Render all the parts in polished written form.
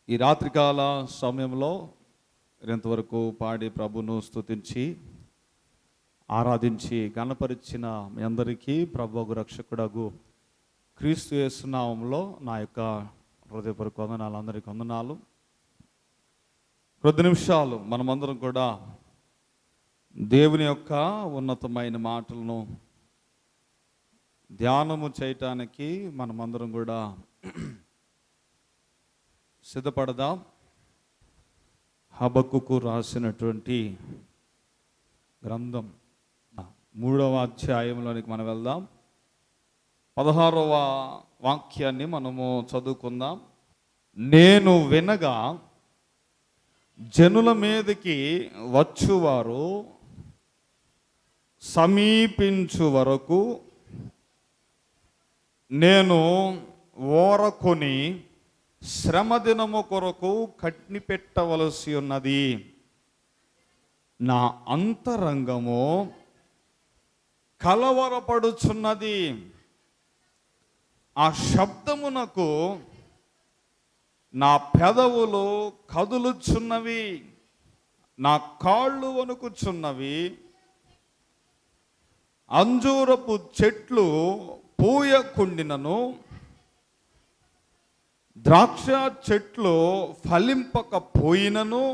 ఈ రాత్రికాల సమయంలో ఇంతవరకు పాడి ప్రభును స్తుతించి ఆరాధించి గణపరిచిన మీ అందరికీ ప్రభువు రక్షకుడగు క్రీస్తు యేసు నామములో నా యొక్క హృదయపూర్వక వందనాలు, అందరికీ వందనాలు. కొద్ది నిమిషాలు మనమందరం కూడా దేవుని యొక్క ఉన్నతమైన మాటలను ధ్యానము చేయటానికి మనమందరం కూడా సిద్ధపడదాం. హబక్కుకు రాసినటువంటి గ్రంథం 3వ అధ్యాయంలోనికి మనం వెళ్దాం. 16వ వాక్యాన్ని మనము చదువుకుందాం. నేను వినగా జనుల మీదకి వచ్చువారు సమీపించు వరకు నేను ఓరకొని శ్రమదినము కొరకు కట్నిపెట్టవలసి ఉన్నది. నా అంతరంగము కలవరపడుచున్నది. ఆ శబ్దమునకు నా పెదవులు కదులుచున్నవి, నా కాళ్ళు వణుకుచున్నవి. అంజూరపు చెట్లు పూయకుండినను, ద్రాక్ష చెట్లు ఫలింపకపోయినను,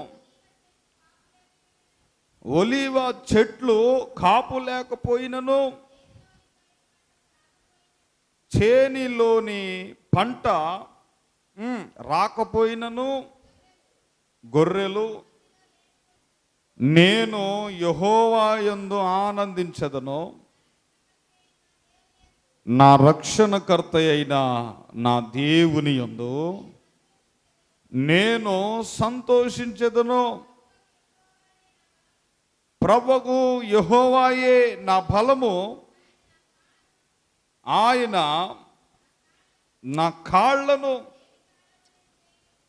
ఒలీవ చెట్లు కాపు లేకపోయినను, చేనిలోని పంట రాకపోయినను, గొర్రెలు నేను యెహోవా యందు ఆనందించదను, నా రక్షణకర్త అయిన నా దేవుని యందు నేను సంతోషించెదను. ప్రభువు యెహోవాయే నా బలము, ఆయన నా కాళ్ళను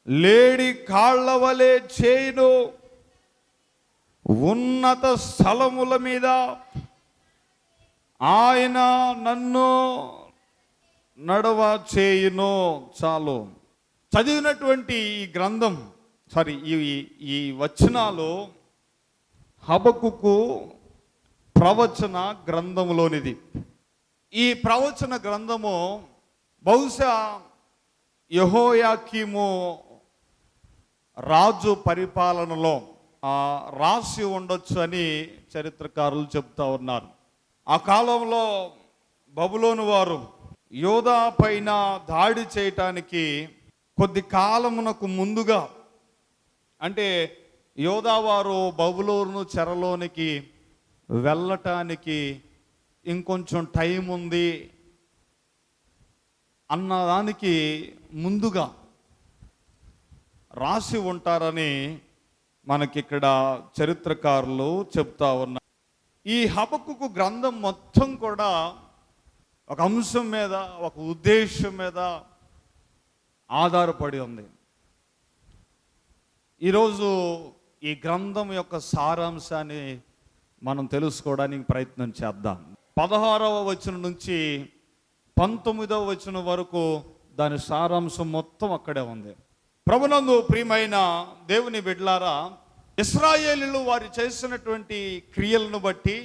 లేడి కాళ్ళ వలె చేయును. ఉన్నత స్థలముల మీద ఆయన నన్ను నడవ చేయును. చాలు. చదివినటువంటి ఈ గ్రంథం ఈ వచనాలు హబక్కుకు ప్రవచన గ్రంథములోనిది. ఈ ప్రవచన గ్రంథము బహుశా యెహోయాకీము రాజు పరిపాలనలో రాసి ఉండొచ్చు అని చరిత్రకారులు చెప్తా ఉన్నారు. ఆ కాలంలో బబులోను వారు యోధా పైన దాడి చేయటానికి కొద్ది కాలమునకు ముందుగా, అంటే యోధా వారు బబులోను చెరలోనికి వెళ్ళటానికి ఇంకొంచెం టైం ఉంది అన్నదానికి ముందుగా రాసి ఉంటారని మనకిక్కడ చరిత్రకారులు చెప్తా ఉన్నారు. ఈ హబక్కుకు గ్రంథం మొత్తం కూడా ఒక అంశం మీద, ఒక ఉద్దేశం మీద ఆధారపడి ఉంది. ఈరోజు ఈ గ్రంథం యొక్క సారాంశాన్ని మనం తెలుసుకోవడానికి ప్రయత్నం చేద్దాం. 16వ వచనం నుంచి 19వ వచనం వరకు దాని సారాంశం మొత్తం అక్కడే ఉంది. ప్రభునందు ప్రియమైన దేవుని బిడ్డలారా, ఇశ్రాయేలీయులు వారు చేసినటువంటి క్రియలను బట్టి,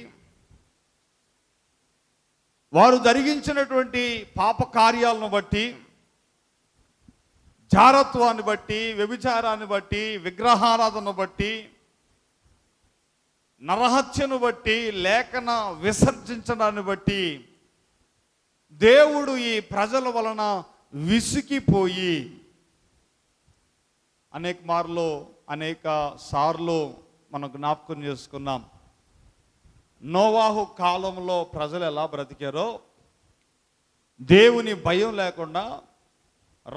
వారు జరిగించినటువంటి పాప కార్యాలను బట్టి, జారత్వాన్ని బట్టి, వ్యభిచారాన్ని బట్టి, విగ్రహారాధనను బట్టి, నరహత్యను బట్టి, లేఖన విసర్జించడాన్ని బట్టి దేవుడు ఈ ప్రజల వలన విసిగిపోయి అనేక సార్లు మనం జ్ఞాపకం చేసుకున్నాం. నోవాహు కాలంలో ప్రజలు ఎలా బ్రతికారో, దేవుని భయం లేకుండా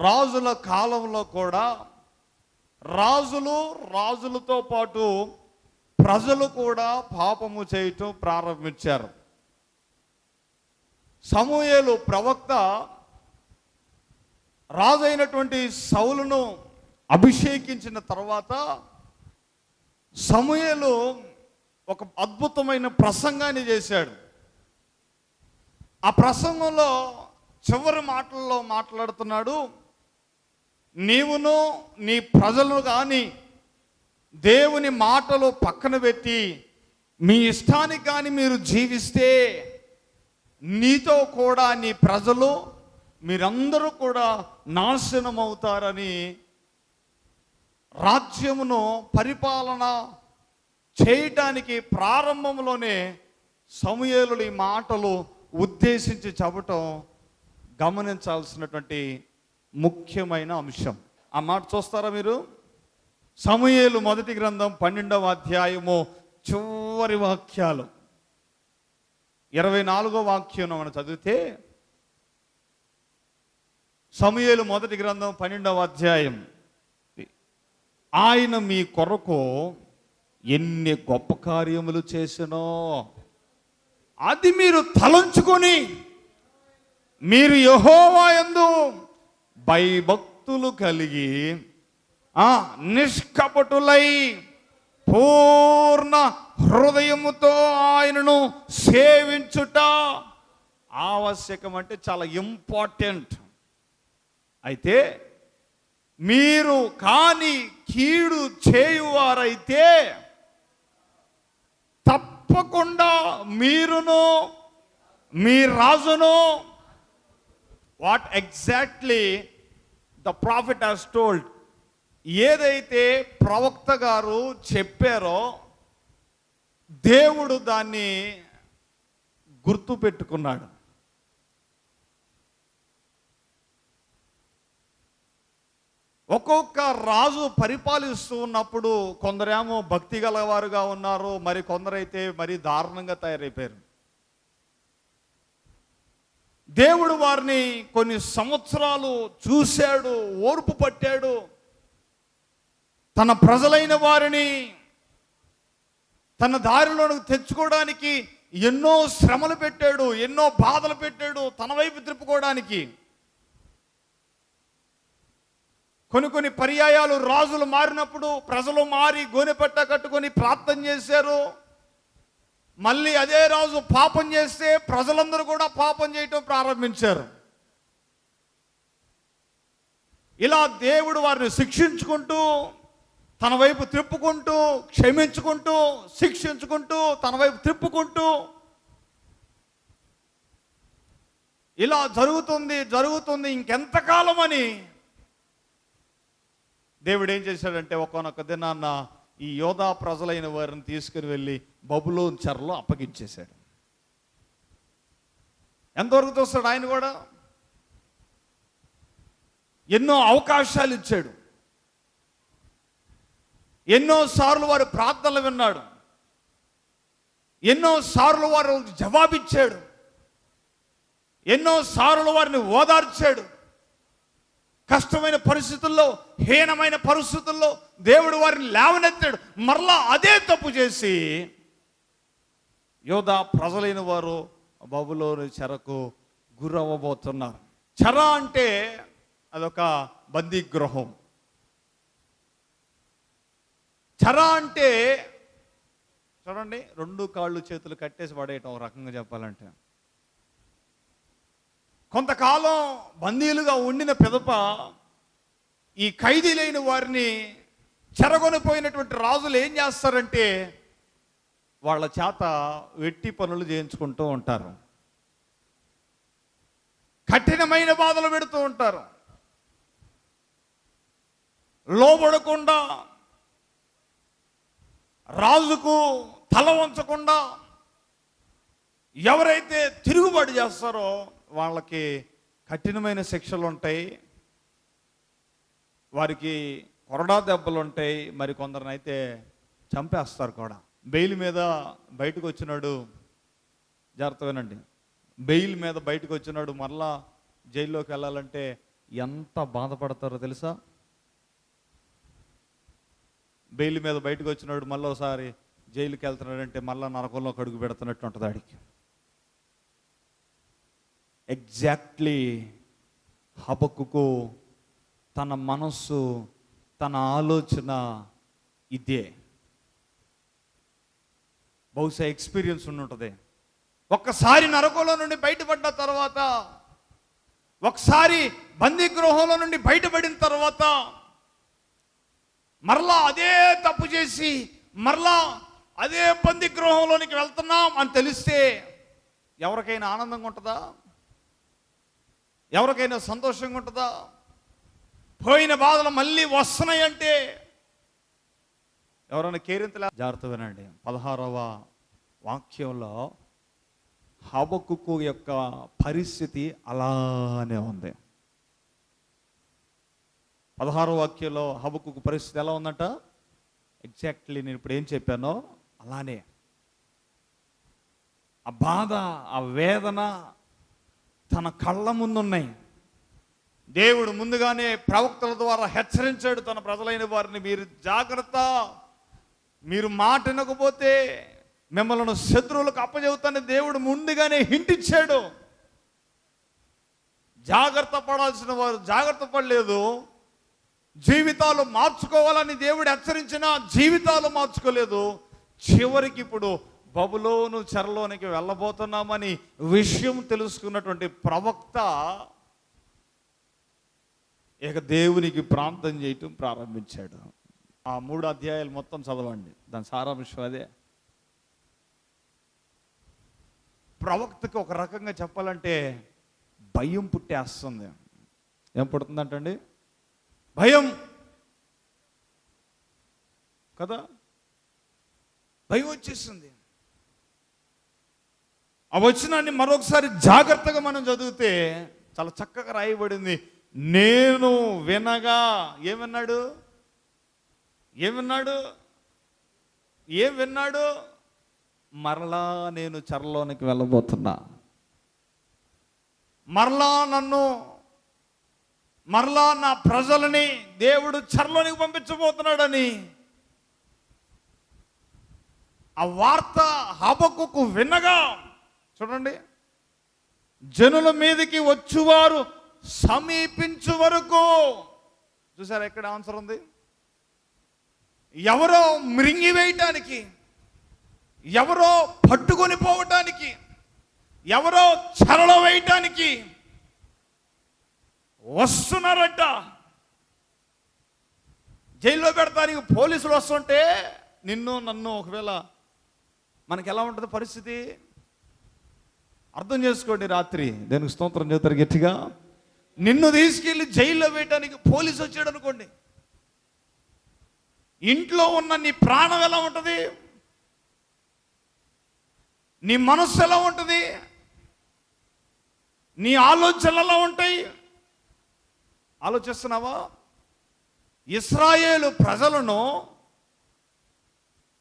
రాజుల కాలంలో కూడా రాజులతో పాటు ప్రజలు కూడా పాపము చేయటం ప్రారంభించారు. సమూయేలు ప్రవక్త రాజైనటువంటి సౌలును అభిషేకించిన తర్వాత సమూయేలు ఒక అద్భుతమైన ప్రసంగాన్ని చేశాడు. ఆ ప్రసంగంలో చివరి మాటల్లో మాట్లాడుతున్నాడు, నీవును నీ ప్రజలు కానీ దేవుని మాటలు పక్కన పెట్టి మీ ఇష్టానికి కానీ మీరు జీవిస్తే నీతో కూడా నీ ప్రజలు మీరందరూ కూడా నాశనం అవుతారని రాజ్యమును పరిపాలన చేయటానికి ప్రారంభంలోనే సమూయేలు ఈ మాటలు ఉద్దేశించి చెప్పటం గమనించాల్సినటువంటి ముఖ్యమైన అంశం. ఆ మాట చూస్తారా మీరు? సమూయేలు మొదటి గ్రంథం 12వ అధ్యాయము చివరి వాక్యాలు 24వ వాక్యం మనం చదివితే, సమూయేలు మొదటి గ్రంథం 12వ అధ్యాయం, ఆయన మీ కొరకు ఎన్ని గొప్ప కార్యములు చేసినో అది మీరు తలంచుకొని మీరు యెహోవా యందు భయభక్తులు కలిగి నిష్కపటులై పూర్ణ హృదయముతో ఆయనను సేవించుట ఆవశ్యకం. అంటే చాలా ఇంపార్టెంట్. అయితే మీరు కాని కీడు చేయువారైతే తప్పకుండా మీరును మీ రాజును, what exactly the profit has told, ఏదైతే ప్రవక్త గారు చెప్పారో దేవుడు దాన్ని గుర్తు పెట్టుకున్నాడు. ఒక్కొక్క రాజు పరిపాలిస్తూ ఉన్నప్పుడు కొందరేమో భక్తి గలవారుగా ఉన్నారు, మరి కొందరైతే మరి దారుణంగా తయారైపోయారు. దేవుడు వారిని కొన్ని సంవత్సరాలు చూశాడు, ఓర్పు పట్టాడు. తన ప్రజలైన వారిని తన దారిలోకి తెచ్చుకోవడానికి ఎన్నో శ్రమలు పెట్టాడు, ఎన్నో బాధలు పెట్టాడు తన వైపు తిప్పుకోవడానికి. కొన్ని పర్యాయాలు రాజులు మారినప్పుడు ప్రజలు మారి గోనెపట్ట కట్టుకొని ప్రార్థన చేశారు. మళ్ళీ అదే రాజు పాపం చేస్తే ప్రజలందరూ కూడా పాపం చేయటం ప్రారంభించారు. ఇలా దేవుడు వారిని శిక్షించుకుంటూ తన వైపు తిప్పుకుంటూ, క్షమించుకుంటూ, శిక్షించుకుంటూ, తన వైపు తిప్పుకుంటూ ఇలా జరుగుతుంది ఇంకెంతకాలం అని దేవుడు ఏం చేశాడంటే ఒకానొక దినాన్న ఈ యోధా ప్రజలైన వారిని తీసుకుని వెళ్ళి బబులోను చెరలో అప్పగించేశాడు. ఎంతవరకు చూస్తాడు ఆయన కూడా? ఎన్నో అవకాశాలు ఇచ్చాడు, ఎన్నోసార్లు వారి ప్రార్థనలు విన్నాడు, ఎన్నోసార్లు వారు జవాబిచ్చాడు, ఎన్నోసార్లు వారిని ఓదార్చాడు. కష్టమైన పరిస్థితుల్లో, హీనమైన పరిస్థితుల్లో దేవుడు వారిని లేవనెత్తాడు. మరలా అదే తప్పు చేసి యోధా ప్రజలైన వారు బబులోను చెరకు గురవ్వబోతున్నారు. చెర అంటే అదొక బందీ గృహం. చెర అంటే చూడండి, 2 కాళ్ళు చేతులు కట్టేసి పడేయటం, ఒక రకంగా చెప్పాలంటే. కొంతకాలం బందీలుగా ఉండిన పిదప ఈ ఖైదీలైన వారిని చెరగొనిపోయినటువంటి రాజులు ఏం చేస్తారంటే వాళ్ళ చేత వెట్టి పనులు చేయించుకుంటూ ఉంటారు, కఠినమైన బాధలు పెడుతూ ఉంటారు. లోబడకుండా, రాజుకు తల వంచకుండా ఎవరైతే తిరుగుబాటు చేస్తారో వాళ్ళకి కఠినమైన శిక్షలు ఉంటాయి, వారికి కొరడా దెబ్బలు ఉంటాయి, మరి కొందరినైతే చంపేస్తారు కూడా. బెయిల్ మీద బయటకు వచ్చినాడు, జాగ్రత్త వినండి, బెయిల్ మీద బయటకు వచ్చినాడు, మరలా జైల్లోకి వెళ్ళాలంటే ఎంత బాధపడతారో తెలుసా? బెయిల్ మీద బయటకు వచ్చినాడు, మళ్ళీ ఒకసారి జైలుకి వెళ్తున్నాడంటే మళ్ళీ నరకంలో అడుగు పెడుతున్నట్టు ఉంటుంది ఆడికి. ఎగ్జాక్ట్లీ హబక్కుకు తన మనస్సు, తన ఆలోచన ఇదే. బహుశా ఎక్స్పీరియన్స్ ఉండుంటుంది. ఒక్కసారి నరకంలో నుండి బయటపడ్డ తర్వాత, ఒకసారి బందీగృహంలో నుండి బయటపడిన తర్వాత మరలా అదే తప్పు చేసి మరలా అదే బందీగృహంలోనికి వెళ్తున్నాం అని తెలిస్తే ఎవరికైనా ఆనందంగా ఉంటుందా? ఎవరికైనా సంతోషంగా ఉంటుందా? పోయిన బాధలు మళ్ళీ వస్తున్నాయంటే ఎవరైనా కేరింతలే. జాగ్రత్త వినండి. 16వ వాక్యంలో హబక్కుకు యొక్క పరిస్థితి అలానే ఉంది. 16వ వాక్యంలో హబక్కుకు పరిస్థితి ఎలా ఉందంట? ఎగ్జాక్ట్లీ నేను ఇప్పుడు ఏం చెప్పానో అలానే. ఆ బాధ, ఆ వేదన తన కళ్ళ ముందున్నాయి. దేవుడు ముందుగానే ప్రవక్తల ద్వారా హెచ్చరించాడు తన ప్రజలైన వారిని, మీరు జాగ్రత్త, మీరు మాట వినకపోతే మిమ్మల్ని శత్రువులకు అప్పచెబుతానని దేవుడు ముందుగానే హింట్ ఇచ్చాడు. జాగ్రత్త పడాల్సిన వారు జాగ్రత్త పడలేదు. జీవితాలు మార్చుకోవాలని దేవుడు హెచ్చరించినా జీవితాలు మార్చుకోలేదు. చివరికి ఇప్పుడు బబులోను చెరలోనికి వెళ్ళబోతున్నామని విషయం తెలుసుకున్నటువంటి ప్రవక్త ఇక దేవునికి ప్రార్థన చేయటం ప్రారంభించాడు. ఆ 3 అధ్యాయాలు మొత్తం చదవండి, దాని సారాంశం అదే. ప్రవక్తకి ఒక రకంగా చెప్పాలంటే భయం పుట్టేస్తుంది. ఏం పుడుతుందంటండి? భయం కదా, భయం వచ్చేసింది. ఆ వచనాన్ని మరొకసారి జాగ్రత్తగా మనం చదివితే చాలా చక్కగా రాయబడింది. నేను వినగా ఏమన్నాడు? ఏం విన్నాడు? మరలా నేను చెరలోనికి వెళ్ళబోతున్నా, మరలా నా ప్రజలని దేవుడు చెరలోనికి పంపించబోతున్నాడని ఆ వార్త హబక్కుకు వినగా, చూడండి, జనుల మీదకి వచ్చువారు సమీపించు వరకు, చూసారా ఎక్కడ ఆన్సర్ ఉంది? ఎవరో మృంగివేయటానికి, ఎవరో పట్టుకొని పోవటానికి, ఎవరో చెరలో వేయటానికి వస్తున్నారట. జైల్లో పెడతానికి పోలీసులు వస్తుంటే నిన్ను నన్ను ఒకవేళ మనకి ఎలా ఉంటుంది పరిస్థితి? అర్థం చేసుకోండి. రాత్రి దేనికి స్తోత్రం చేస్తారు గట్టిగా. నిన్ను తీసుకెళ్ళి జైల్లో వేయటానికి పోలీసు వచ్చాడు అనుకోండి, ఇంట్లో ఉన్న నీ ప్రాణం ఎలా ఉంటుంది? నీ మనస్సు ఎలా ఉంటుంది? నీ ఆలోచనలు ఎలా ఉంటాయి? ఆలోచిస్తున్నావా? ఇశ్రాయేలు ప్రజలను,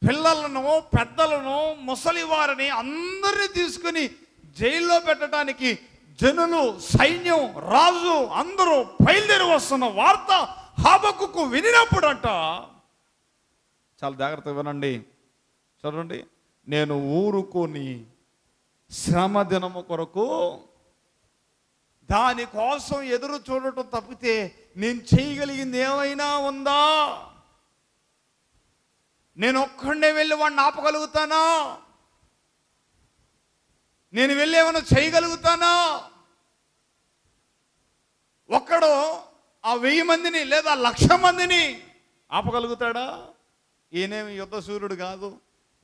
పిల్లలను, పెద్దలను, ముసలి వారిని అందరినీ తీసుకుని జైల్లో పెట్టడానికి జనులు, సైన్యం, రాజు అందరూ బయలుదేరి వస్తున్న వార్త హబక్కుకు వినినప్పుడంట, చాలా జాగ్రత్తగా వినండి, చూడండి, నేను ఊరుకొని శ్రమ దినము కొరకు దానికోసం ఎదురు చూడటం తప్పితే నేను చేయగలిగింది ఏమైనా ఉందా? నేను ఒక్కడే వెళ్ళి వాడిని ఆపగలుగుతానా? నేను వెళ్ళి ఏమైనా చేయగలుగుతానా? ఒక్కడు ఆ 1000 మందిని లేదా 1,00,000 మందిని ఆపగలుగుతాడా? ఈయనేమి యుద్ధ సూర్యుడు కాదు,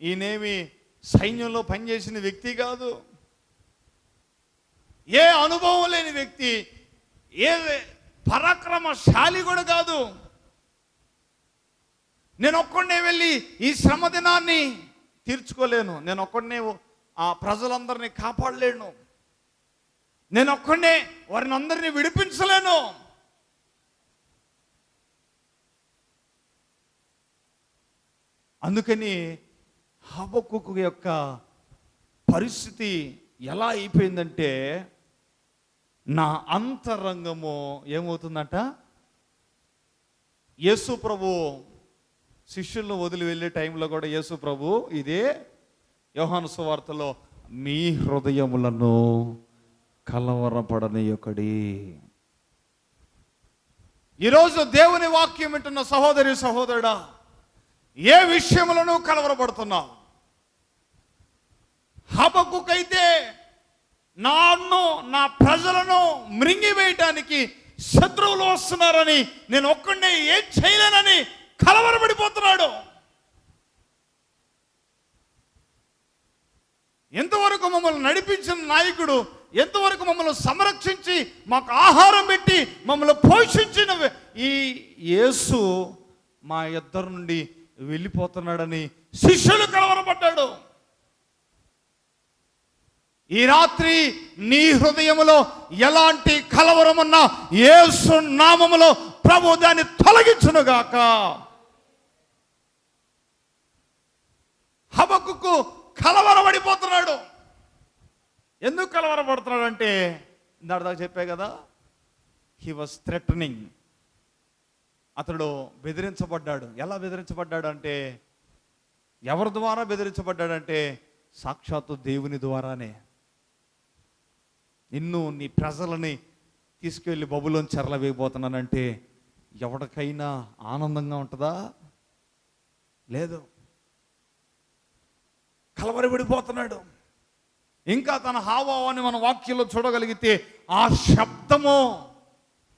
ఈయనేమి సైన్యంలో పనిచేసిన వ్యక్తి కాదు, ఏ అనుభవం లేని వ్యక్తి, ఏ పరాక్రమశాలి కూడా కాదు. నేను ఒక్కడే వెళ్ళి ఈ శ్రమ దినాన్ని తీర్చుకోలేను, నేను ఒక్కడే ఆ ప్రజలందరినీ కాపాడలేను, నేను ఒక్కడే వారిని అందరినీ విడిపించలేను. అందుకని హబక్కుకు యొక్క పరిస్థితి ఎలా అయిపోయిందంటే, నా అంతరంగము ఏమవుతుందంట? యేసు ప్రభు శిష్యులను వదిలి వెళ్ళే టైంలో కూడా యేసు ప్రభు ఇదే యోహాను సువార్తలో, మీ హృదయములను కలవరపడనీయొకడి. ఈరోజు దేవుని వాక్యం వింటున్న సహోదరి సహోదరుడా, ఏ విషయములను కలవరపడుతున్నావు? హబక్కుకైతే నన్ను, నా ప్రజలను మృంగివేయటానికి శత్రువులు వస్తున్నారని, నేను ఒక్కడే ఏం చేయలేనని కలవరపడిపోతున్నాడు. ఎంతవరకు మమ్మల్ని నడిపించిన నాయకుడు, ఎంతవరకు మమ్మల్ని సంరక్షించి మాకు ఆహారం పెట్టి మమ్మల్ని పోషించిన ఈ యేసు మా ఇద్దరు నుండి వెళ్ళిపోతున్నాడని శిష్యులు కలవరపడ్డాడు. ఈ రాత్రి నీ హృదయములో ఎలాంటి కలవరం ఉన్నా యేసు నామములో ప్రభు దాన్ని తొలగించునుగాక. హబక్కుకు కలవరపడిపోతున్నాడు. ఎందుకు కలవరపడుతున్నాడు అంటే, ఇందాక చెప్పే కదా, హీ వాజ్ థ్రెటనింగ్. అతడు బెదిరించబడ్డాడు. ఎలా బెదిరించబడ్డాడు అంటే, ఎవరి ద్వారా బెదిరించబడ్డాడంటే, సాక్షాత్తు దేవుని ద్వారానే. నిన్ను, నీ ప్రజలని తీసుకెళ్ళి బబులోని చెరల వేయబోతున్నానంటే ఎవరికైనా ఆనందంగా ఉంటుందా? లేదు. కలవరపడిపోతున్నాడు. ఇంకా తన హావభావాన్ని మన వాక్యంలో చూడగలిగితే, ఆ శబ్దము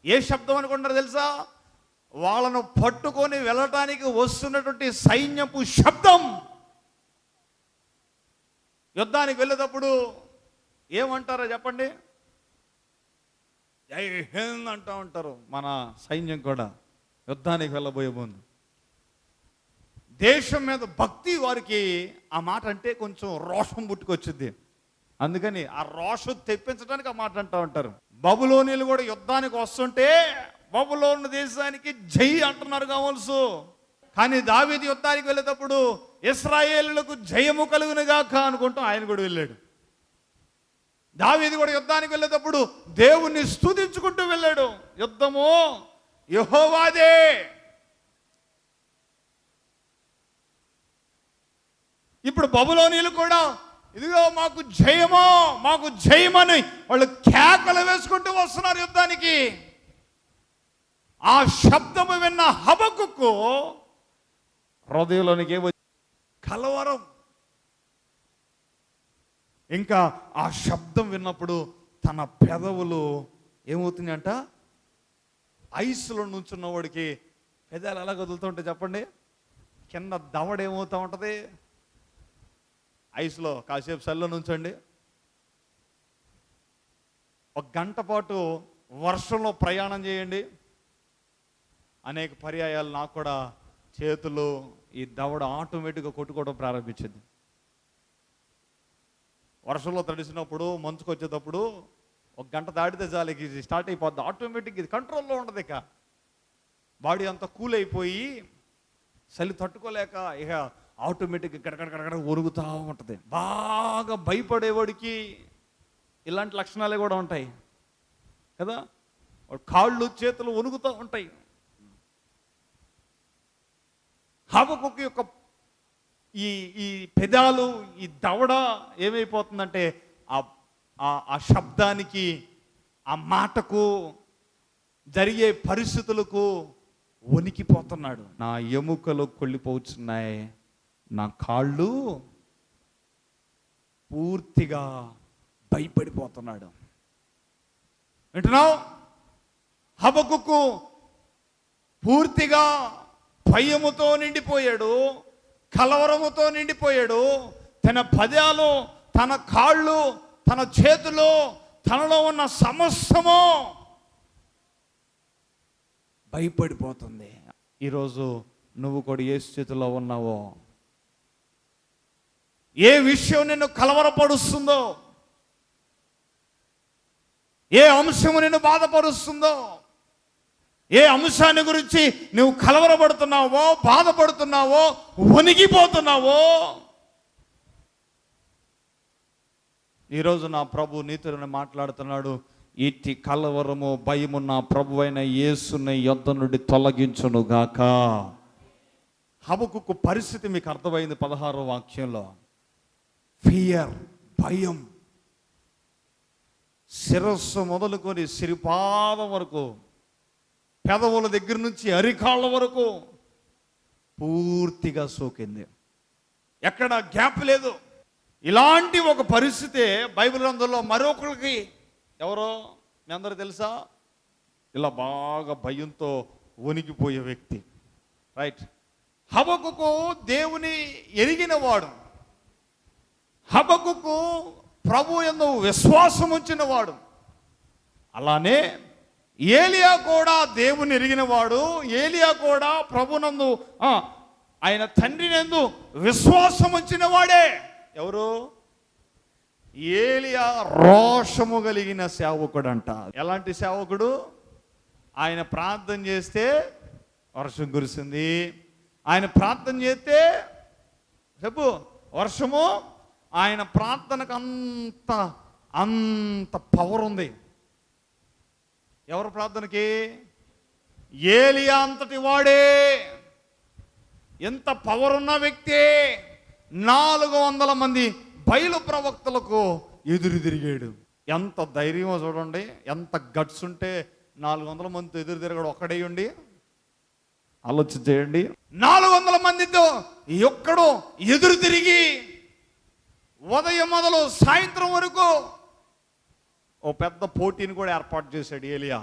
ఏ శబ్దం అనుకుంటారు తెలుసా? వాళ్ళను పట్టుకొని వెళ్ళటానికి వస్తున్నటువంటి సైన్యపు శబ్దం. యుద్ధానికి వెళ్ళేటప్పుడు ఏమంటారో చెప్పండి? జై హింద్ అంటూ ఉంటారు మన సైన్యం కూడా యుద్ధానికి వెళ్ళబోయే ముందు. దేశం మీద భక్తి వారికి ఆ మాట అంటే కొంచెం రోషం పుట్టుకొచ్చుద్ది. అందుకని ఆ రోషం తెప్పించడానికి ఆ మాట అంటూ ఉంటారు. బబులోనీలు కూడా యుద్ధానికి వస్తుంటే బబులోను దేశానికి జై అంటున్నారు కావాల్సు. కానీ దావీదు యుద్ధానికి వెళ్ళేటప్పుడు ఇశ్రాయేలులకు జయము కలుగునుగాక అనుకుంటూ ఆయన కూడా వెళ్ళాడు. దావీదు కూడా యుద్ధానికి వెళ్ళేటప్పుడు దేవుణ్ణి స్తుతించుకుంటూ వెళ్ళాడు. యుద్ధము యెహోవాదే. ఇప్పుడు బబులోనీలు కూడా ఇదిగో మాకు జయమో, మాకు జయమని వాళ్ళు కేకలు వేసుకుంటూ వస్తున్నారు యుద్ధానికి. ఆ శబ్దము విన్న హబక్కుకు హృదయంలోనికి కలవరం. ఇంకా ఆ శబ్దం విన్నప్పుడు తన పెదవులు ఏమవుతున్నాయంట? ఐస్లో నుంచున్న వాడికి పెదాలు ఎలా కదులుతూ చెప్పండి? కింద దవడ ఏమవుతూ ఉంటుంది? ఐస్లో కాసేపు చల్లో నుంచండి. ఒక గంట పాటు వర్షంలో ప్రయాణం చేయండి. అనేక పర్యాయాలు నాకు కూడా చేతులు ఈ దవడ ఆటోమేటిక్గా కొట్టుకోవడం ప్రారంభించింది. వర్షంలో తడిసినప్పుడు, మంచుకు వచ్చేటప్పుడు ఒక గంట దాటితే చాలు ఇది స్టార్ట్ అయిపోద్ది ఆటోమేటిక్. ఇది కంట్రోల్లో ఉండదు. ఇక బాడీ అంతా కూల్ అయిపోయి చలి తట్టుకోలేక ఇక ఆటోమేటిక్గా గడగడ ఒరుగుతూ ఉంటుంది. బాగా భయపడేవాడికి ఇలాంటి లక్షణాలే కూడా ఉంటాయి కదా. కాళ్ళు చేతులు వణుకుతూ ఉంటాయి. హబక్కుకు యొక్క ఈ పెదాలు, ఈ దవడ ఏమైపోతుందంటే ఆ శబ్దానికి, ఆ మాటకు, జరిగే పరిస్థితులకు వణికిపోతున్నాడు. నా ఎముకలు కొళ్ళిపోతున్నాయి, నా కాళ్ళు పూర్తిగా భయపడిపోతున్నాడు. వింటున్నావు? హబక్కుకు పూర్తిగా భయముతో నిండిపోయాడు, కలవరముతో నిండిపోయాడు. తన పదాలు, తన కాళ్ళు, తన చేతులు, తనలో ఉన్న సమస్తము భయపడిపోతుంది. ఈరోజు నువ్వు కూడా ఏ స్థితిలో ఉన్నావో, ఏ విషయం నిన్ను కలవరపరుస్తుందో, ఏ అంశము నిన్ను బాధపరుస్తుందో, ఏ అంశాన్ని గురించి నువ్వు కలవరపడుతున్నావో, బాధపడుతున్నావో, వణిగిపోతున్నావో, ఈరోజు నా ప్రభు నీతో మాట్లాడుతున్నాడు. ఇట్టి కలవరము, భయము నా ప్రభు అయిన యేసుని యొద్ద నుండి తొలగించును గాక. హబక్కుకు పరిస్థితి మీకు అర్థమైంది 16వ వాక్యంలో. ఫియర్, భయం, శిరస్సు మొదలుకొని సిరిపాదం వరకు, పెదవుల దగ్గర నుంచి అరికాళ్ళ వరకు పూర్తిగా సోకింది. ఎక్కడ గ్యాప్ లేదు. ఇలాంటి ఒక పరిస్థితి బైబిల్ గ్రంథంలో మరొకరికి, ఎవరో మీ అందరూ తెలుసా? ఇలా బాగా భయంతో వణికిపోయే వ్యక్తి. రైట్. హబక్కుకు దేవుని ఎరిగినవాడు, హబక్కుకు ప్రభు యందు విశ్వాసం ఉంచినవాడు. అలానే ఏలియా కూడా దేవుని ఎరిగినవాడు, ఏలియా కూడా ప్రభునందు ఆయన తండ్రి నందు విశ్వాసం ఉంచిన వాడే. ఎవరు? ఏలియా రోషము కలిగిన సేవకుడు అంట. ఎలాంటి సేవకుడు? ఆయన ప్రార్థన చేస్తే వర్షం కురిసింది, ఆయన ప్రార్థన చేస్తే చెప్పు వర్షము. ఆయన ప్రార్థనకు అంత అంత పవర్ ఉంది. ఎవరి ప్రార్థనకి? ఏలియా అంతటి వాడే. ఎంత పవర్ ఉన్న వ్యక్తి. 400 మంది బయలు ప్రవక్తలకు ఎదురు తిరిగాడు. ఎంత ధైర్యమో చూడండి, ఎంత గట్స్ ఉంటే 400 మందితో ఎదురు తిరగడు ఒక్కడేయండి. ఆలోచన చేయండి. 400 మందితో ఒక్కడు ఎదురు తిరిగి ఉదయం మొదలు సాయంత్రం వరకు ఓ పెద్ద పోటీని కూడా ఏర్పాటు చేశాడు ఏలియా.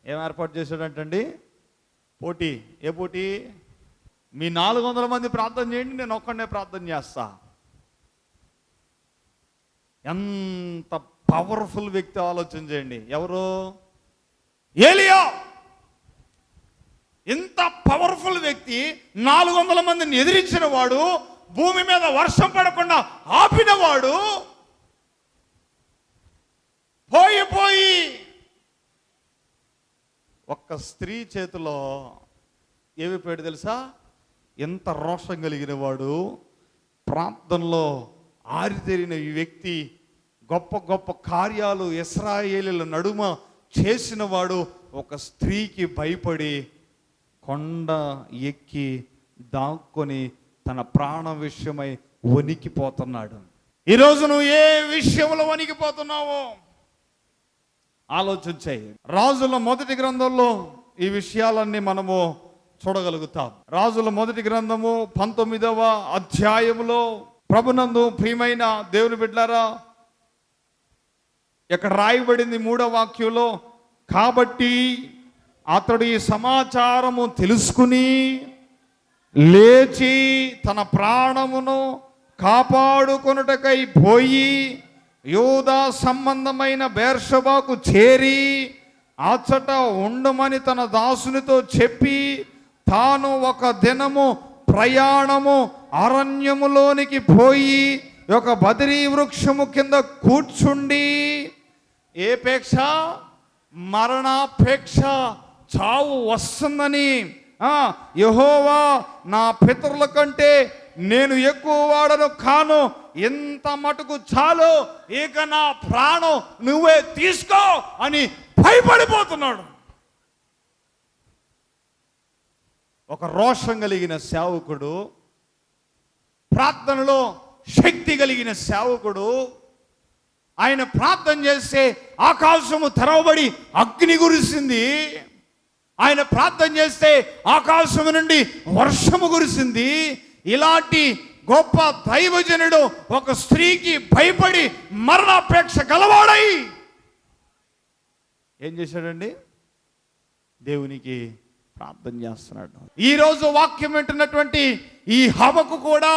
ఏం ఏర్పాటు చేశాడంటండి? పోటీ. ఏ పోటీ? మీ 400 మంది ప్రార్థన చేయండి, నేను ఒక్కడే ప్రార్థన చేస్తా. ఎంత పవర్ఫుల్ వ్యక్తి ఆలోచన చేయండి. ఎవరు? ఏలియా. ఇంత పవర్ఫుల్ వ్యక్తి 400 మందిని ఎదిరించిన వాడు, భూమి మీద వర్షం పడకుండా ఆపినవాడు, పోయి ఒక్క స్త్రీ చేతిలో ఏమైపోయాడు తెలుసా? ఎంత రోషం కలిగిన వాడు, ప్రార్థనలో ఆరితేరిన ఈ వ్యక్తి, గొప్ప గొప్ప కార్యాలు ఇశ్రాయేలీల నడుమ చేసిన వాడు, ఒక స్త్రీకి భయపడి కొండ ఎక్కి దాక్కొని తన ప్రాణ విషయమై వణికిపోతున్నాడు. ఈరోజు నువ్వు ఏ విషయంలో వణికిపోతున్నావో ఆలోచించాయి. రాజుల మొదటి గ్రంథంలో ఈ విషయాలన్నీ మనము చూడగలుగుతాం. రాజుల మొదటి గ్రంథము 19వ అధ్యాయములో ప్రభునందు ప్రియమైన దేవుని బిడ్డలారా, ఇక్కడ రాయబడింది 3వ వాక్యంలో, కాబట్టి అతడు ఈ సమాచారము తెలుసుకుని లేచి తన ప్రాణమును కాపాడుకొనుటకై పోయి యూదా సంబంధమైన బెర్షెబాకు చేరి అచ్చట ఉండమని తన దాసునితో చెప్పి, తాను ఒక దినము ప్రయాణము అరణ్యములోనికి పోయి ఒక బదిరీ వృక్షము కింద కూర్చుండి, ఏ పేక్ష? మరణాపేక్ష, చావు వస్తుందని, యెహోవా నా పితరుల కంటే నేను ఎక్కువ వాడను కాను, ఎంత మటుకు చాలు, ఇక నా ప్రాణం నువ్వే తీసుకో అని భయపడిపోతున్నాడు. ఒక రోషం కలిగిన సేవకుడు, ప్రార్థనలో శక్తి కలిగిన సేవకుడు, ఆయన ప్రార్థన చేస్తే ఆకాశము తెరవబడి అగ్ని కురిసింది. ఆయన ప్రార్థన చేస్తే ఆకాశము నుండి వర్షము కురిసింది. ఇలాంటి గొప్ప దైవజనుడు ఒక స్త్రీకి భయపడి మరణాపేక్ష గలవాడై ఏం చేశాడండి? దేవునికి ప్రార్థన చేస్తున్నాడు. ఈరోజు వాక్యం వింటున్నటువంటి ఈ హబక్కు కూడా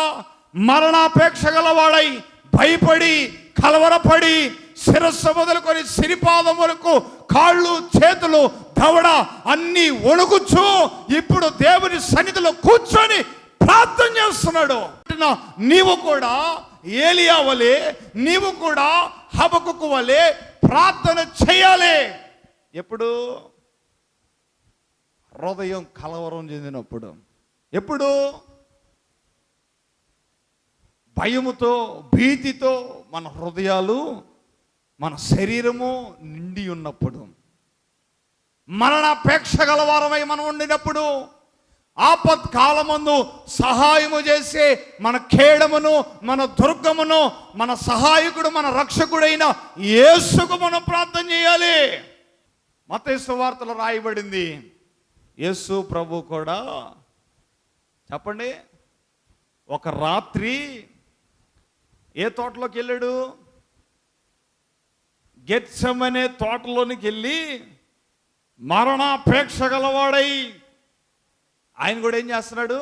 మరణాపేక్ష గలవాడై భయపడి కలవరపడి శిరస్సు మొదలుకొని సిరిపాదం వరకు కాళ్ళు చేతులు దవడ అన్ని వణుకుచు ఇప్పుడు దేవుని సన్నిధిలో కూర్చొని ప్రార్థన చేస్తున్నాడు. నీవు కూడా ఏలియా వలె, నీవు కూడా హబక్కుకు వలె ప్రార్థన చేయాలి. ఎప్పుడు? హృదయం కలవరం చెందినప్పుడు. ఎప్పుడు? భయముతో భీతితో మన హృదయాలు మన శరీరము నిండి ఉన్నప్పుడు, మరణాపేక్ష గలవారమై మనం ఉండినప్పుడు, ఆపత్కాలమందు సహాయము చేసే మన ఖేడమును మన దుర్గమును మన సహాయకుడు మన రక్షకుడైన యేసుకు మనం ప్రార్థన చేయాలి. మత్తయి సువార్తలో రాయబడింది, యేసు ప్రభు కూడా చెప్పండి ఒక రాత్రి ఏ తోటలోకి వెళ్ళాడు? గెత్సెమనే తోటలోనికి వెళ్ళి మరణాపేక్ష గలవాడై ఆయన కూడా ఏం చేస్తున్నాడు?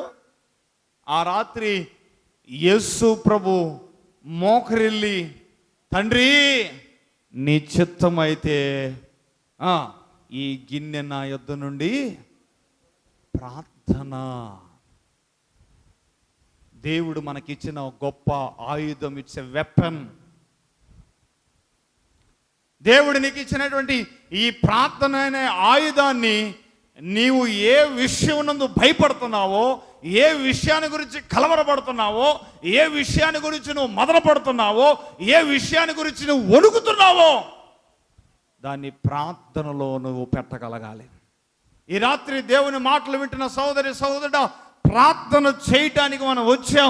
ఆ రాత్రి యేసు ప్రభు మోకరిల్లి, తండ్రి నీ చిత్తమైతే ఈ గిన్నె నా యొద్ద నుండి, ప్రార్థన. దేవుడు మనకిచ్చిన గొప్ప ఆయుధం, ఇట్స్ ఎ వెపన్. దేవుడు నీకు ఇచ్చినటువంటి ఈ ప్రార్థన అనే ఆయుధాన్ని నీవు ఏ విషయం నందు భయపడుతున్నావో, ఏ విషయాన్ని గురించి కలవరపడుతున్నావో, ఏ విషయాన్ని గురించి నువ్వు మొదలుపడుతున్నావో, ఏ విషయాన్ని గురించి నువ్వు వణుకుతున్నావో, దాన్ని ప్రార్థనలో నువ్వు పెట్టగలగాలి. ఈ రాత్రి దేవుని మాటలు వింటున్న సోదరి సోదరుడా, ప్రార్థన చేయటానికి మనం వచ్చాం.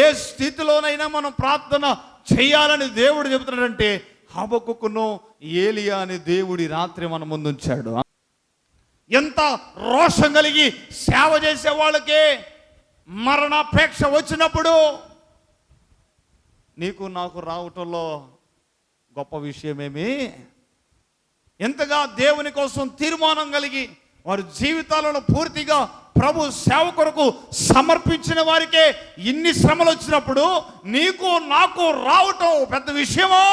ఏ స్థితిలోనైనా మనం ప్రార్థన చేయాలని దేవుడు చెబుతున్నాడంటే, హబక్కుకును ఏలియా అని దేవుడి రాత్రి మన ముందు ఉంచాడు. ఎంత రోషం కలిగి సేవ చేసే వాళ్ళకే మరణాపేక్ష వచ్చినప్పుడు నీకు నాకు రావటంలో గొప్ప విషయమేమి? ఎంతగా దేవుని కోసం తీర్మానం కలిగి వారి జీవితాలను పూర్తిగా ప్రభు సేవ కొరకు సమర్పించిన వారికే ఇన్ని శ్రమలు వచ్చినప్పుడు నీకు నాకు రావటం పెద్ద విషయమో?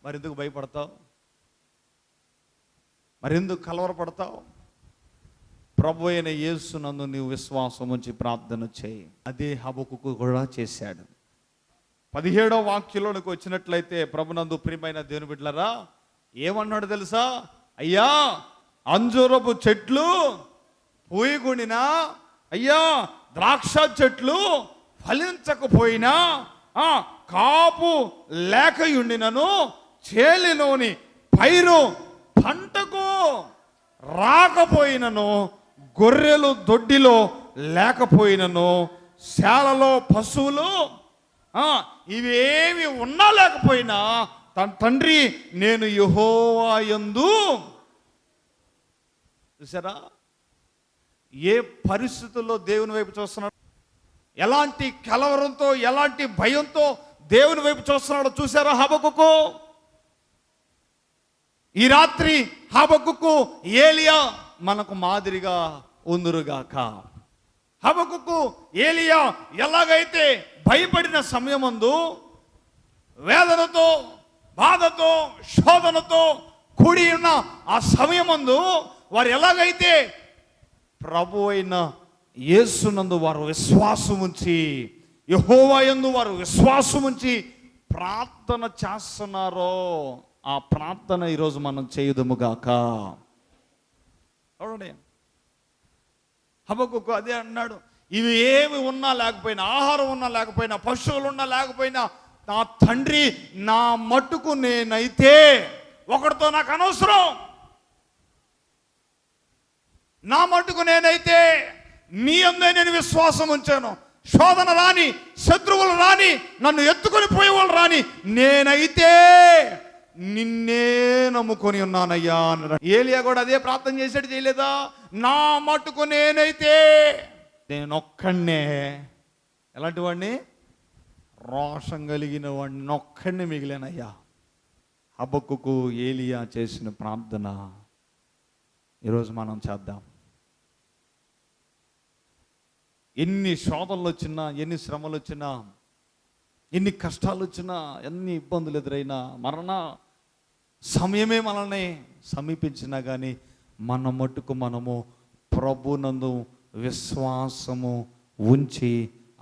మరెందుకు భయపడతావు? మరెందుకు కలవరపడతావు? ప్రభు అయిన యేసునందు నీవు విశ్వాసం ఉంచి ప్రార్థన చేయి. అదే హబక్కుకు కూడా చేశాడు. 17వ వాక్యంలోనికి వచ్చినట్లయితే, ప్రభునందు ప్రియమైన దేవుని బిడ్డలారా, ఏమన్నాడు తెలుసా? అయ్యా, అంజూరపు చెట్లు పూయగుండినా, అయ్యా ద్రాక్ష చెట్లు ఫలించకపోయినా, కాపు లేకయుండినను, చేలిలోని పైరు పంటకు రాకపోయినను, గొర్రెలు దొడ్డిలో లేకపోయినను, శాలలో పశువులు ఇవేమి ఉన్నా లేకపోయినా, తన తండ్రి నేను యెహోవా యందు. చూసారా ఏ పరిస్థితుల్లో దేవుని వైపు చూస్తున్నాడు? ఎలాంటి కలవరంతో, ఎలాంటి భయంతో దేవుని వైపు చూస్తున్నాడో చూసారా హబక్కుకు? ఈ రాత్రి హబక్కుకు ఏలియా మనకు మాదిరిగా ఉందురుగాక. హబక్కుకు ఏలియా ఎలాగైతే భయపడిన సమయమందు, వేదనతో, బాధతో, శోధనతో కూడి ఉన్న ఆ సమయమందు వారు ఎలాగైతే ప్రభు అయిన యేసునందు వారు విశ్వాసం ఉంచి, యెహోవా యందు వారు విశ్వాసం ఉంచి ప్రార్థన చేస్తున్నారో, ఆ ప్రార్థన ఈరోజు మనం చేయుదుముగాక. చూడండి, హబక్కుకు అదే అన్నాడు. ఇవి ఏమి ఉన్నా లేకపోయినా, ఆహారం ఉన్నా లేకపోయినా, పశువులు ఉన్నా లేకపోయినా, నా తండ్రి నా మట్టుకు నేనైతే, ఒకటితో నాకు అనవసరం, నా మట్టుకు నేనైతే నీ అందే నేను విశ్వాసం ఉంచాను. శోధన రాని, శత్రువులు రాని, నన్ను ఎత్తుకొని పోయేవాళ్ళు రాని, నేనైతే నిన్నే నమ్ముకొని ఉన్నానయ్యా అన్నాడు. ఏలియా కూడా అదే ప్రార్థన చేసాడు, చేయలేదా? నా మట్టుకు నేనైతే, నేనొక్కడినే, ఎలాంటి వాడిని? రోషం కలిగిన వాడిని ఒక్కడినే మిగిలినయ్యా. హబక్కుకు ఏలియా చేసిన ప్రార్థన ఈరోజు మనం చేద్దాం. ఎన్ని శోధనలు వచ్చినా, ఎన్ని శ్రమలు వచ్చినా, ఎన్ని కష్టాలు వచ్చినా, ఎన్ని ఇబ్బందులు ఎదురైనా, మరణ సమయమే మనల్ని సమీపించినా కానీ మన మట్టుకు మనము ప్రభునందు విశ్వాసము ఉంచి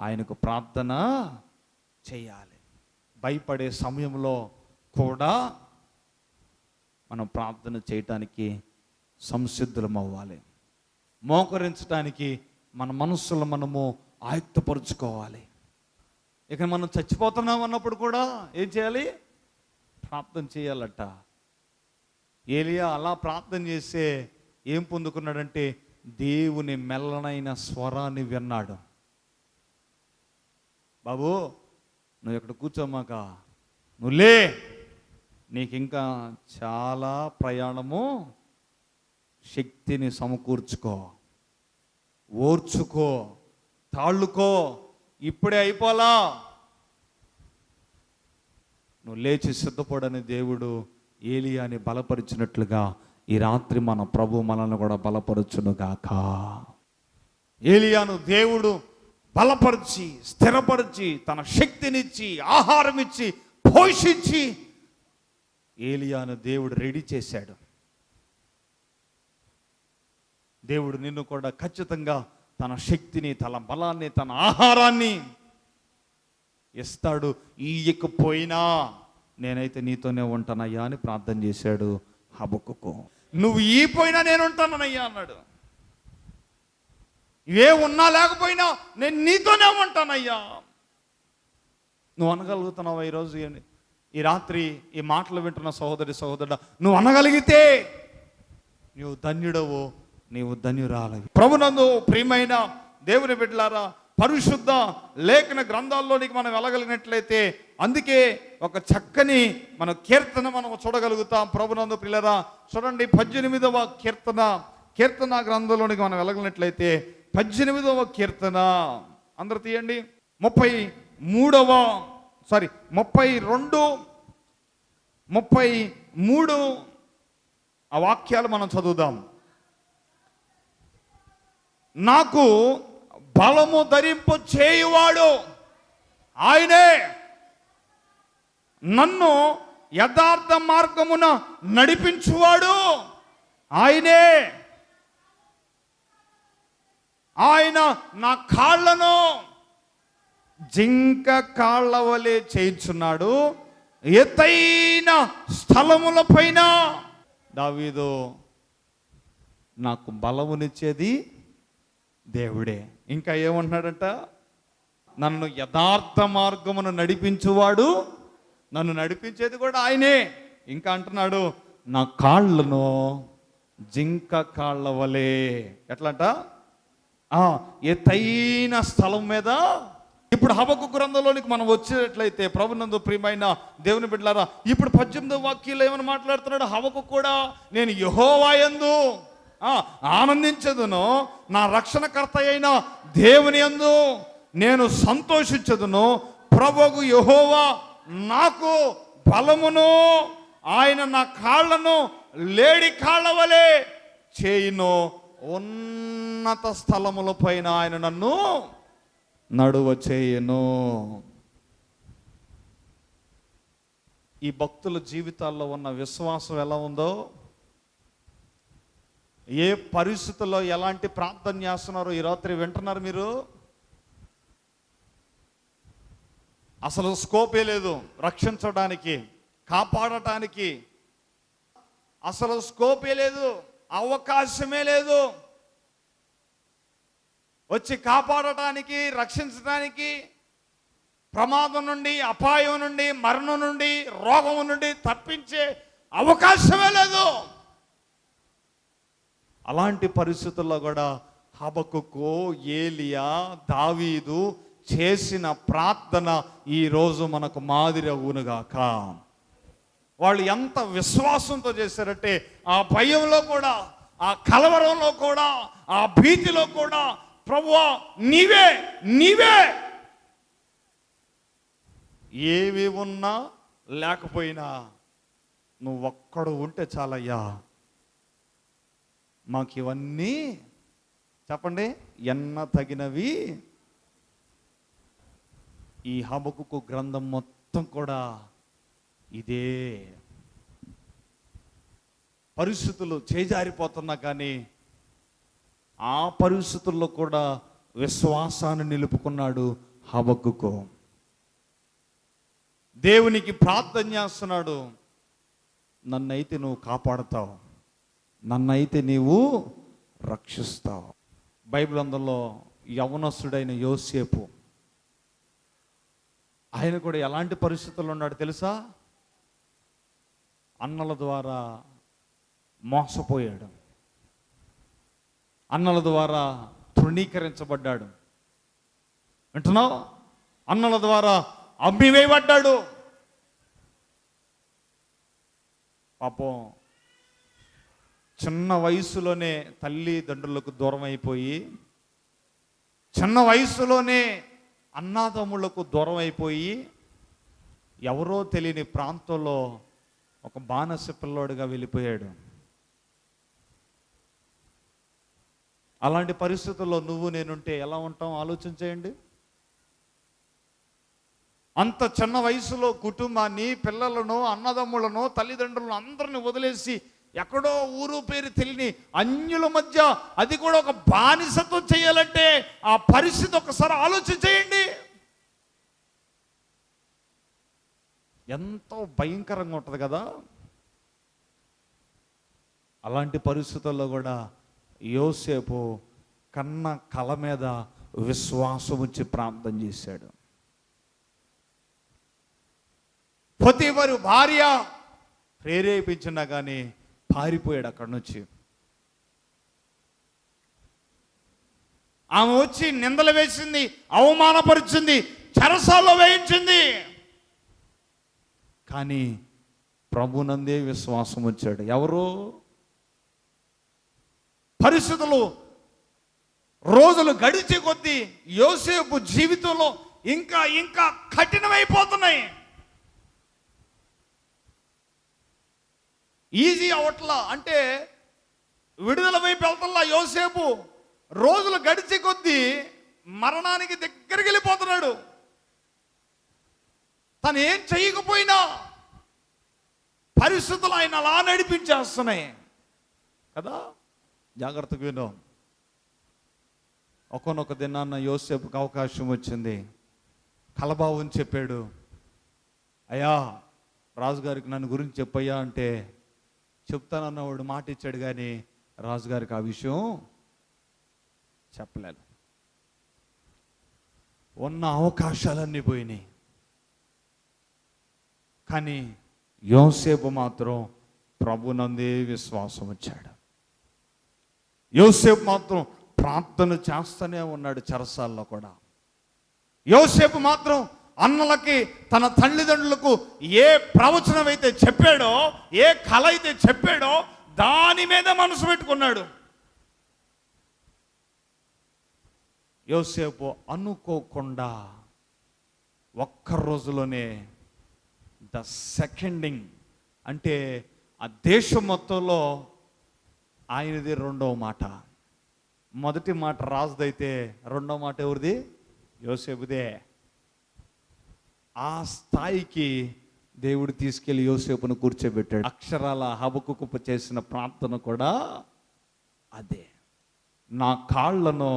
ఆయనకు ప్రార్థన చేయాలి. భయపడే సమయంలో కూడా మనం ప్రార్థన చేయటానికి సంసిద్ధులం అవ్వాలి. మోకరించడానికి మన మనస్సులో మనము ఆయుక్తపరుచుకోవాలి. ఇక మనం చచ్చిపోతున్నాం అన్నప్పుడు కూడా ఏం చేయాలి? ప్రార్థన చేయాలట. ఏలియా అలా ప్రార్థన చేస్తే ఏం పొందుకున్నాడంటే, దేవుని మెల్లనైన స్వరాన్ని విన్నాడు. బాబు నువ్వు ఇక్కడ కూర్చోమాక, నువ్వులే, నీకు ఇంకా చాలా ప్రయాణము, శక్తిని సమకూర్చుకో, ఓర్చుకో, తాళ్ళుకో, ఇప్పుడే అయిపోలా, నువ్వు లేచి సిద్ధపడని దేవుడు ఏలియాని బలపరిచినట్లుగా ఈ రాత్రి మన ప్రభు మనల్ని కూడా బలపరచునుగాక. ఏలియాను దేవుడు బలపరిచి స్థిరపరిచి తన శక్తినిచ్చి ఆహారం ఇచ్చి పోషించి ఏలియాను దేవుడు రెడీ చేశాడు. దేవుడు నిన్ను కూడా ఖచ్చితంగా తన శక్తిని, తన బలాన్ని, తన ఆహారాన్ని ఇస్తాడు. ఈయకపోయినా నేనైతే నీతోనే ఉంటానయ్యా అని ప్రార్థన చేశాడు హబక్కుకు. నువ్వు ఈపోయినా నేను ఉంటానయ్యా అన్నాడు. ఏ ఉన్నా లేకపోయినా నేను నీతోనే ఉంటానయ్యా. నువ్వు అనగలుగుతున్నావా ఈరోజు? ఈ రాత్రి ఈ మాటలు వింటున్న సహోదరి సహోదరుడా, నువ్వు అనగలిగితే నువ్వు ధన్యుడవు, నీవు ధన్యురాలవి. ప్రభునందు ప్రియమైన దేవుని బిడ్డలారా, పరిశుద్ధ లేఖన గ్రంథాల్లోనికి మనం వెళ్ళగలిగినట్లయితే అందుకే ఒక చక్కని మన కీర్తన మనం చూడగలుగుతాం. ప్రభునందు ప్రియులారా, చూడండి 18వ కీర్తన గ్రంథంలోనికి మనం వెళ్ళగలిగినట్లయితే 18వ కీర్తన అందరు తీయండి. 32 ఆ వాక్యాలు మనం చదువుదాం. నాకు బలము ధరింపు చేయువాడు ఆయనే, నన్ను యథార్థ మార్గమున నడిపించువాడు ఆయనే, ఆయన నా కాళ్ళను జింక కాళ్ళ వలె చేయించున్నాడు, ఎత్తైన స్థలముల పైన. దావీదు నాకు బలమునిచ్చేది దేవుడే. ఇంకా ఏమంటున్నాడంట? నన్ను యథార్థ మార్గమును నడిపించువాడు, నన్ను నడిపించేది కూడా ఆయనే. ఇంకా అంటున్నాడు, నా కాళ్ళను జింక కాళ్ళ వలె, ఎట్లంట? ఎత్తైన స్థలం మీద. ఇప్పుడు హబక్కు గ్రంథంలోనికి మనం వచ్చేటట్లయితే ప్రభునందు ప్రియమైన దేవుని బిడ్డలారా, ఇప్పుడు 18వ వాక్యంలో ఏమని మాట్లాడుతున్నాడు హబక్కు కూడా? నేను యెహోవా యందు ఆనందించదును, నా రక్షణకర్త అయిన దేవుని యందు నేను సంతోషించదును. ప్రభువు యెహోవా నాకు బలమును, ఆయన నా కాళ్ళను లేడి కాళ్ళ వలె చేయును, ఉన్నత స్థలముల పైన ఆయన నన్ను నడువ చేయును. ఈ భక్తుల జీవితాల్లో ఉన్న విశ్వాసం ఎలా ఉందో, ఏ పరిస్థితుల్లో ఎలాంటి ప్రార్థన చేస్తున్నారో ఈ రాత్రి వింటున్నారు మీరు. అసలు స్కోపే లేదు రక్షించడానికి, కాపాడటానికి. అసలు స్కోపే లేదు, అవకాశమే లేదు. వచ్చి కాపాడటానికి, రక్షించడానికి, ప్రమాదం నుండి, అపాయం నుండి, మరణం నుండి, రోగం నుండి తప్పించే అవకాశమే లేదు. అలాంటి పరిస్థితుల్లో కూడా హబక్కుకు, ఏలియా, దావీదు చేసిన ప్రార్థన ఈరోజు మనకు మాదిరి అవునుగాక. వాళ్ళు ఎంత విశ్వాసంతో చేశారంటే, ఆ భయంలో కూడా, ఆ కలవరంలో కూడా, ఆ భీతిలో కూడా, ప్రభువా నీవే నీవే, ఏవి ఉన్నా లేకపోయినా నువ్వు ఒక్కడు ఉంటే చాలయ్యా, మాకు ఇవన్నీ చెప్పండి ఎన్న తగినవి. ఈ హబక్కుకు గ్రంథం మొత్తం కూడా ఇదే. పరిస్థితులు చేజారిపోతున్నా కానీ ఆ పరిస్థితుల్లో కూడా విశ్వాసాన్ని నిలుపుకున్నాడు హబక్కుకు. దేవునికి ప్రార్థన చేస్తున్నాడు, నన్నైతే నువ్వు కాపాడుతావు, నన్నైతే నీవు రక్షిస్తావు. బైబిల్ అందులో యవనస్తుడైన యోసేపు, ఆయన కూడా ఎలాంటి పరిస్థితుల్లో ఉన్నాడు తెలుసా? అన్నల ద్వారా మోసపోయాడు, అన్నల ద్వారా తృణీకరించబడ్డాడు. వింటున్నావు? అన్నల ద్వారా అమ్మివేయబడ్డాడు. పాపం చిన్న వయసులోనే తల్లిదండ్రులకు దూరం అయిపోయి, చిన్న వయసులోనే అన్నాదమ్ములకు దూరం అయిపోయి, ఎవరో తెలియని ప్రాంతంలో ఒక బానిస పిల్లోడుగా వెళ్ళిపోయాడు. అలాంటి పరిస్థితుల్లో నువ్వు నేనుంటే ఎలా ఉంటాం ఆలోచించేయండి. అంత చిన్న వయసులో కుటుంబాన్ని, పిల్లలను, అన్నదమ్ములను, తల్లిదండ్రులను అందరిని వదిలేసి ఎక్కడో ఊరు పేరు తెలియని అన్యుల మధ్య, అది కూడా ఒక బానిసతో చేయాలంటే ఆ పరిస్థితి ఒకసారి ఆలోచించేయండి. ఎంతో భయంకరంగా ఉంటుంది కదా. అలాంటి పరిస్థితుల్లో కూడా యోసేపు కన్న కల మీద విశ్వాసం ఉంచి ప్రార్థన చేశాడు. పొతీఫరు భార్య ప్రేరేపించినా కానీ పారిపోయాడు అక్కడి నుంచి. ఆమె వచ్చి నిందలు వేసింది, అవమానపరిచింది, చెరసాల్లో వేయించింది. కానీ ప్రభునందే విశ్వాసం ఉంచాడు. ఎవరు? పరిస్థితులు రోజులు గడిచే కొద్దీ యోసేపు జీవితంలో ఇంకా ఇంకా కఠినమైపోతున్నాయి. ఈజీ అవట్లా, అంటే విడుదల వైపు వెళ్తల్లా యోసేపు. రోజులు గడిచే కొద్దీ మరణానికి దగ్గరికి వెళ్ళిపోతున్నాడు. తను ఏం చేయకపోయినా పరిస్థితులు ఆయన అలా నడిపించేస్తున్నాయి కదా. జాగ్రత్తగా విను. ఒకనొక దినాన్న యోసేపుకి అవకాశం వచ్చింది. కలబావుని చెప్పాడు, అయ్యా రాజుగారికి నన్ను గురించి చెప్పయ్యా అంటే, చెప్తానన్నవాడు మాట ఇచ్చాడు కానీ రాజుగారికి ఆ విషయం చెప్పలేదు. ఉన్న అవకాశాలన్నీ పోయినాయి. కానీ యోసేపు మాత్రం ప్రభునందే విశ్వాసం వచ్చాడు. యోసేపు మాత్రం ప్రార్థన చేస్తూనే ఉన్నాడు చెరసాల్లో కూడా. యోసేపు మాత్రం అన్నలకి, తన తల్లిదండ్రులకు ఏ ప్రవచనం అయితే చెప్పాడో, ఏ కళ అయితే చెప్పాడో దాని మీద మనసు పెట్టుకున్నాడు. యోసేపు అనుకోకుండా ఒక్క రోజులోనే ద సెకండింగ్, అంటే ఆ దేశం మొత్తంలో ఆయనది రెండవ మాట. మొదటి మాట రాజుదైతే రెండవ మాట ఎవరిది? యోసేపుదే. ఆ స్థాయికి దేవుడు తీసుకెళ్లి యోసేపును కూర్చోబెట్టాడు. అక్షరాల హబక్కుకు చేసిన ప్రార్థన కూడా అదే. నా కాళ్లను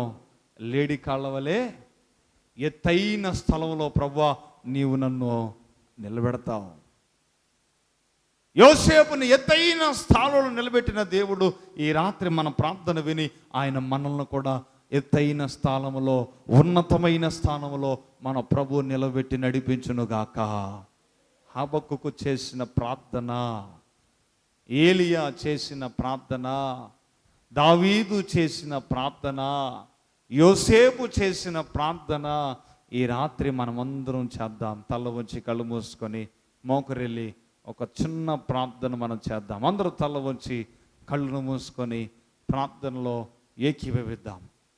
లేడి కాళ్ళ వలె ఎత్తైన స్థలంలో ప్రభువా నీవు నన్ను నిలబెడతావు. యోసేపుని ఎత్తైన స్థానంలో నిలబెట్టిన దేవుడు ఈ రాత్రి మన ప్రార్థన విని ఆయన మనల్ని కూడా ఎత్తైన స్థానంలో, ఉన్నతమైన స్థానంలో మన ప్రభు నిలబెట్టి నడిపించునుగాక. హబక్కుకు చేసిన ప్రార్థన, ఏలియా చేసిన ప్రార్థన, దావీదు చేసిన ప్రార్థన, యోసేపు చేసిన ప్రార్థన ఈ రాత్రి మనమందరం చేద్దాం. తల వంచి కళ్ళు మూసుకొని మోకరెళ్ళి ఒక చిన్న ప్రార్థన మనం చేద్దాం. అందరూ తల వంచి కళ్ళను మూసుకొని ప్రార్థనలో ఏకీభవిద్దాం.